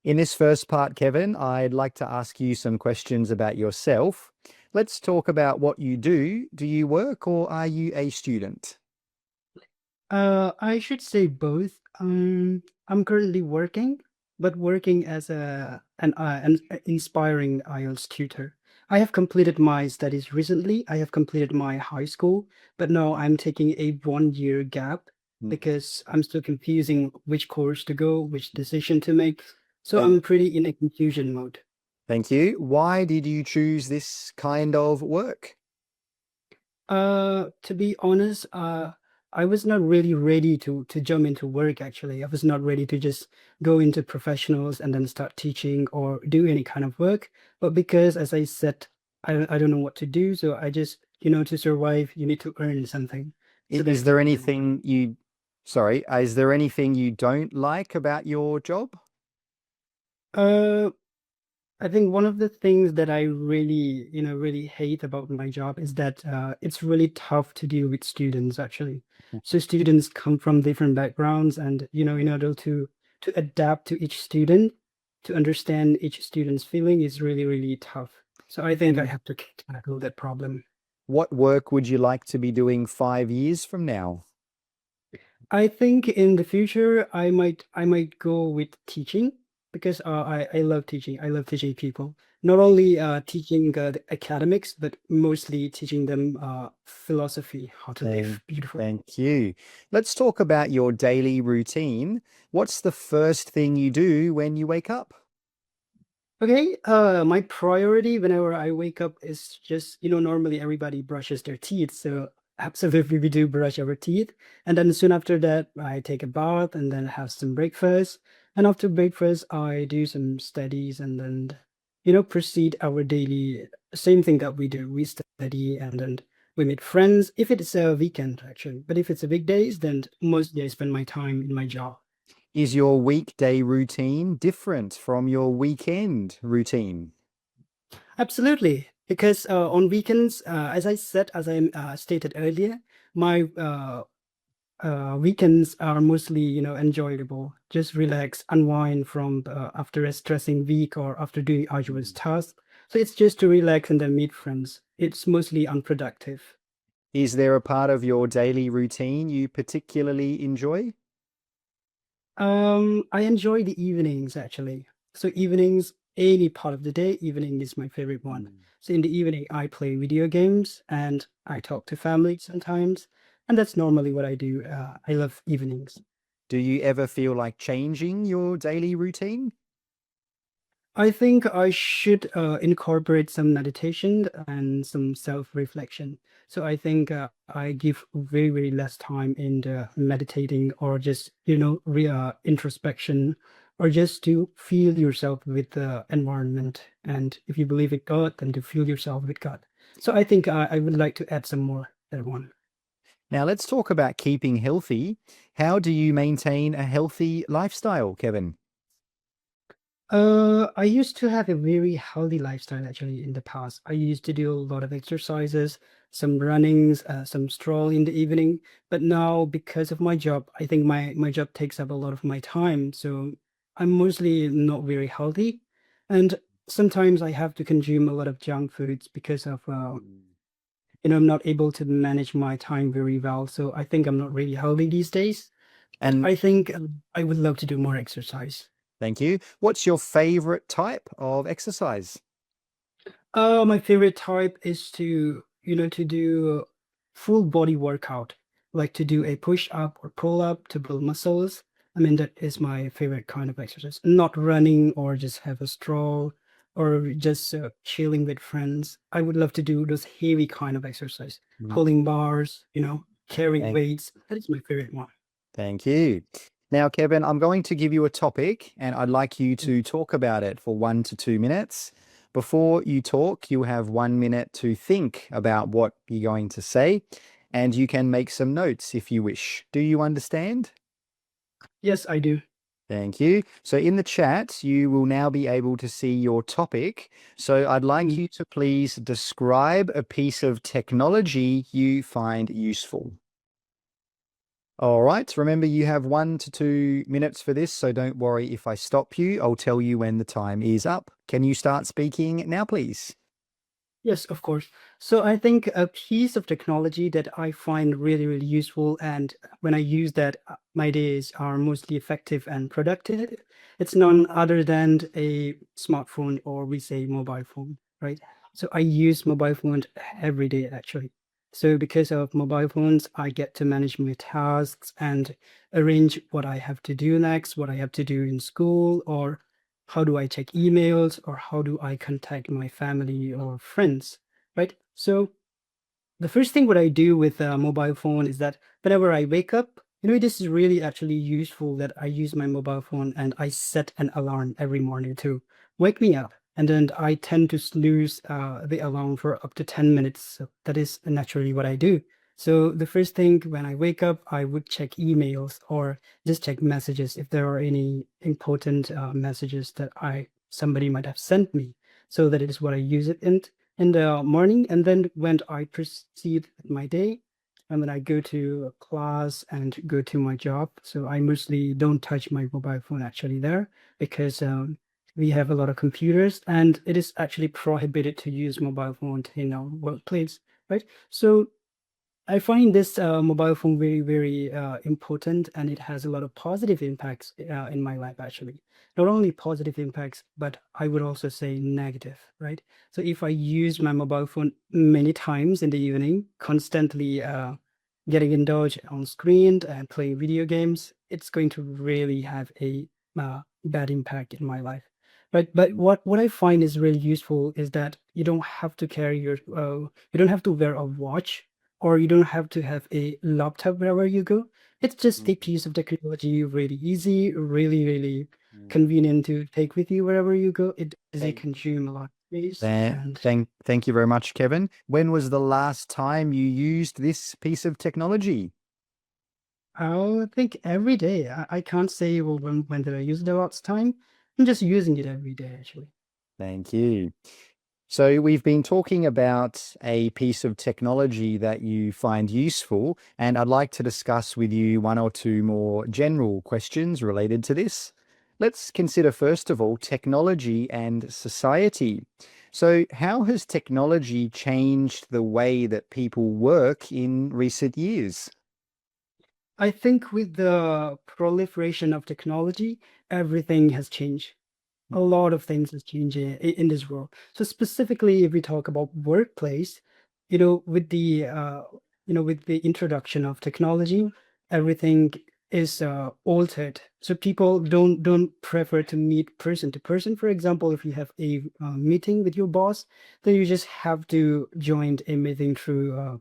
In this first part, Kevin, I'd like to ask you some questions about yourself. Let's talk about what you do. Do you work or are you a student? I should say both. I'm currently working, but working as an inspiring IELTS tutor. I have completed my studies recently. I have completed my high school, but now I'm taking a 1 year gap Mm. because I'm still confusing which course to go, which decision to make. So Thank, I'm pretty in a confusion mode. thank you. Why did you choose this kind of work? To be honest, I was not really ready to jump into work actually. I was not ready to just go into professionals and then start teaching or do any kind of work. But because as I said, I don't know what to do, so I just, to survive, you need to earn something. So Is that's the there reason why. anything you, sorry, is there anything you don't like about your job? Uh, I think one of the things that I really, really hate about my job is that it's really tough to deal with students actually. So students come from different backgrounds and, in order to adapt to each student, to understand each student's feeling is really, really tough. So I think I And have to tackle that problem. what work would you like to be doing 5 years from now? I think in the future I might go with teaching because I love teaching. I love teaching people. Not only teaching the academics, but mostly teaching them philosophy, how to Thank, live beautifully. thank you. Let's talk about your daily routine. What's the first thing you do when you wake up? Okay, my priority whenever I wake up is just, normally everybody brushes their teeth. So absolutely we do brush our teeth. And then soon after that, I take a bath and then have some breakfast. And after breakfast, I do some studies and then, proceed our daily, same thing that we do. We study and then we meet friends if it's a weekend, actually. But if it's a weekdays, then mostly I spend my time in my job. Is your weekday routine different from your weekend routine? Absolutely, because on weekends, as I said, as I stated earlier, my weekends are mostly, enjoyable. Just relax, unwind from after a stressing week or after doing arduous Mm. tasks. So it's just to relax and then meet friends. It's mostly unproductive. Is there a part of your daily routine you particularly enjoy? I enjoy the evenings actually. So evenings, any part of the day, evening is my favorite one. Mm. So in the evening, I play video games and I talk to family sometimes, and that's normally what I do. I love evenings. Do you ever feel like changing your daily routine? I think I should incorporate some meditation and some self-reflection. So I think I give very, very less time in the meditating or just, introspection or just to feel yourself with the environment. And if you believe in God, then to feel yourself with God. So I think I would like to add some more that one. Now, let's talk about keeping healthy. How do you maintain a healthy lifestyle, Kevin? I used to have a very healthy lifestyle actually in the past. I used to do a lot of exercises, some runnings, some stroll in the evening. But now because of my job, I think my job takes up a lot of my time. So I'm mostly not very healthy. And sometimes I have to consume a lot of junk foods because of I'm not able to manage my time very well. So I think I'm not really healthy these days. But And I think I would love to do more exercise. thank you. What's your favorite type of exercise? My favorite type is to do full body workout, like to do a push up or pull up to build muscles. I mean, that is my favorite kind of exercise. Not running or just have a stroll or just chilling with friends. I would love to do those heavy kind of exercise, Mm. pulling bars, carrying Thank, weights. That is my favorite one. thank you. Now, Kevin, I'm going to give you a topic and I'd like you to talk about it for 1 to 2 minutes. Before you talk, you have 1 minute to think about what you're going to say, and you can make some notes if you wish. Do you understand? Yes, I do. Thank you. So in the chat, you will now be able to see your topic. So I'd like Mm. you to please describe a piece of technology you find useful. All right. Remember, you have 1 to 2 minutes for this, so don't worry if I stop you. I'll tell you when the time is up. Can you start speaking now, please? Yes, of course. So I think a piece of technology that I find really, really useful, and when I use that, my days are mostly effective and productive. It's none other than a smartphone, or we say mobile phone, right? So I use mobile phones every day actually. So because of mobile phones, I get to manage my tasks and arrange what I have to do next, what I have to do in school, or how do I check emails, or how do I contact my family or friends, right? So the first thing what I do with a mobile phone is that whenever I wake up, this is really actually useful that I use my mobile phone and I set an alarm every morning to wake me up. And then I tend to snooze the alarm for up to 10 minutes. So that is naturally what I do. So the first thing when I wake up, I would check emails or just check messages if there are any important messages that somebody might have sent me. So that is what I use it in the morning. And then when I proceed with my day, and then I go to class and go to my job. So I mostly don't touch my mobile phone actually there, because we have a lot of computers and it is actually prohibited to use mobile phone in our workplace, right? So I find this mobile phone very, very important, and it has a lot of positive impacts in my life, actually. Not only positive impacts, but I would also say negative, right? So if I use my mobile phone many times in the evening, constantly getting indulged on screen and playing video games, it's going to really have a bad impact in my life. But what I find is really useful is that you don't have to you don't have to wear a watch, or you don't have to have a laptop wherever you go. It's just a piece of technology, really easy, really, really Mm. convenient to take with you wherever you go. It doesn't Thank, consume a lot of space. And thank you very much, Kevin. When was the last time you used this piece of technology? I think every day, I can't say, well, when did I use it the last time? I'm just using it every day, actually. Thank you. So, we've been talking about a piece of technology that you find useful, and I'd like to discuss with you one or two more general questions related to this. Let's consider, first of all, technology and society. So, how has technology changed the way that people work in recent years? I think with the proliferation of technology, everything has changed. A lot of things is changing in this world. So specifically, if we talk about workplace, with the with the introduction of technology, everything is altered. So people don't prefer to meet person to person. For example, if you have a meeting with your boss, then you just have to join a meeting through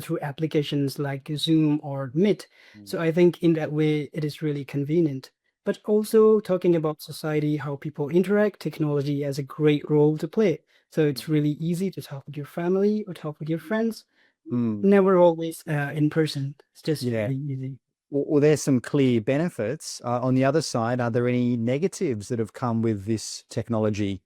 through applications like Zoom or Meet. Mm, So I think in that way, it is really convenient. But also talking about society, how people interact, technology has a great role to play. So it's really easy to talk with your family or talk with your friends. mm, Never always in person. It's just yeah. really easy. Well, there's some clear benefits. On the other side, are there any negatives that have come with this technology?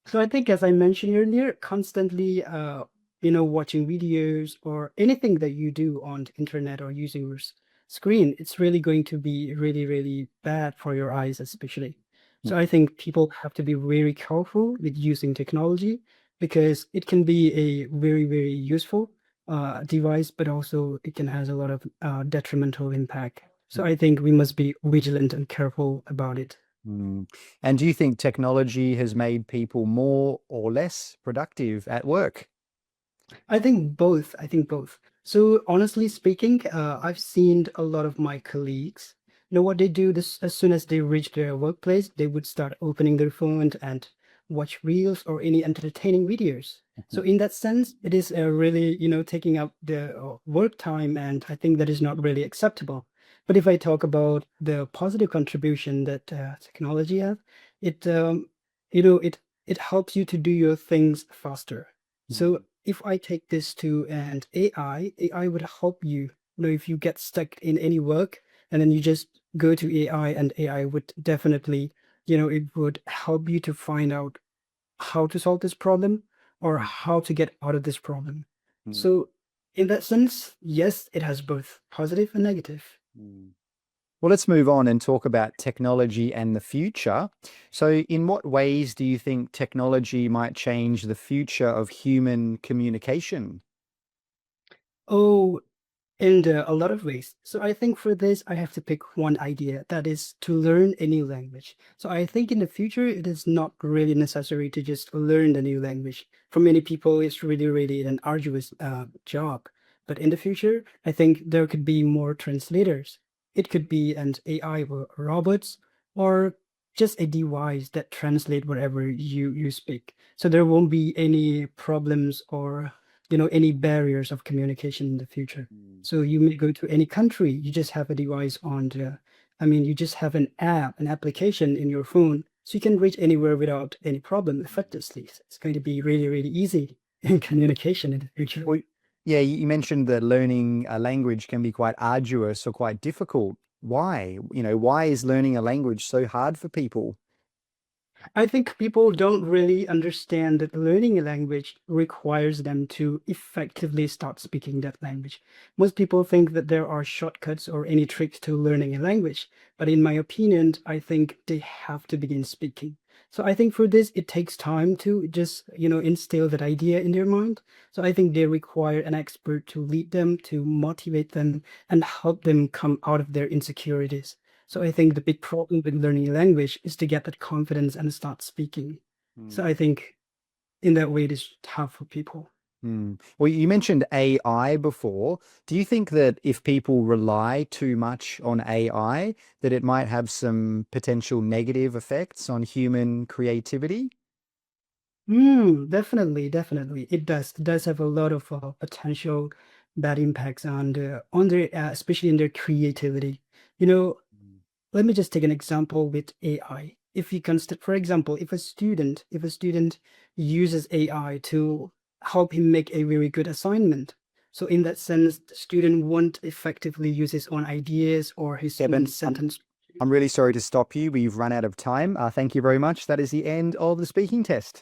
So I think, as I mentioned earlier, constantly, watching videos or anything that you do on the internet or using your screen, it's really going to be really, really bad for your eyes, especially. So I think people have to be very careful with using technology, because it can be a very, very useful device, but also it can has a lot of detrimental impact. So I think we must be vigilant and careful about it. Mm. And do you think technology has made people more or less productive at work? I think both. I think both. So honestly speaking, I've seen a lot of my colleagues. What they do this as soon as they reach their workplace, they would start opening their phone and watch reels or any entertaining videos. So in that sense, it is really, taking up the work time, and I think that is not really acceptable. But if I talk about the positive contribution that technology has, it it helps you to do your things faster. So if I take this to an AI would help you. If you get stuck in any work, and then you just go to AI, and AI would definitely, it would help you to find out how to solve this problem, or how to get out of this problem. Mm. So In that sense, yes, it has both positive and negative. Mm. Well, let's move on and talk about technology and the future. So, in what ways do you think technology might change the future of human communication? Oh, in a lot of ways. So I think for this, I have to pick one idea, that is to learn a new language. So I think in the future, it is not really necessary to just learn the new language. For many people, it's really, really an arduous job. But in the future, I think there could be more translators. It could be an AI or robots, or just a device that translate whatever you speak. So there won't be any problems or any barriers of communication in the future. Mm. So you may go to any country, you just have a device on you just have an app, an application in your phone, so you can reach anywhere without any problem effectively. So it's going to be really, really easy in communication in the future. Well, yeah, you mentioned that learning a language can be quite arduous or quite difficult. Why? Why is learning a language so hard for people? I think people don't really understand that learning a language requires them to effectively start speaking that language. Most people think that there are shortcuts or any tricks to learning a language, but in my opinion, I think they have to begin speaking. So I think for this, it takes time to just, instill that idea in their mind. So I think they require an expert to lead them, to motivate them, and help them come out of their insecurities. So I think the big problem with learning a language is to get that confidence and start speaking. So I think in that way, it is tough for people. Well, you mentioned AI before. Do you think that if people rely too much on AI, that it might have some potential negative effects on human creativity? Definitely, definitely. It does. It does have a lot of potential bad impacts on their, especially in their creativity. You know, Let me just take an example with AI. If you consider, for example, if a student uses AI to help him make a very good assignment, so in that sense, the student won't effectively use his own ideas or his own Kevin, sentence. I'm really sorry to stop you. We've run out of time. Thank you very much. That is the end of the speaking test.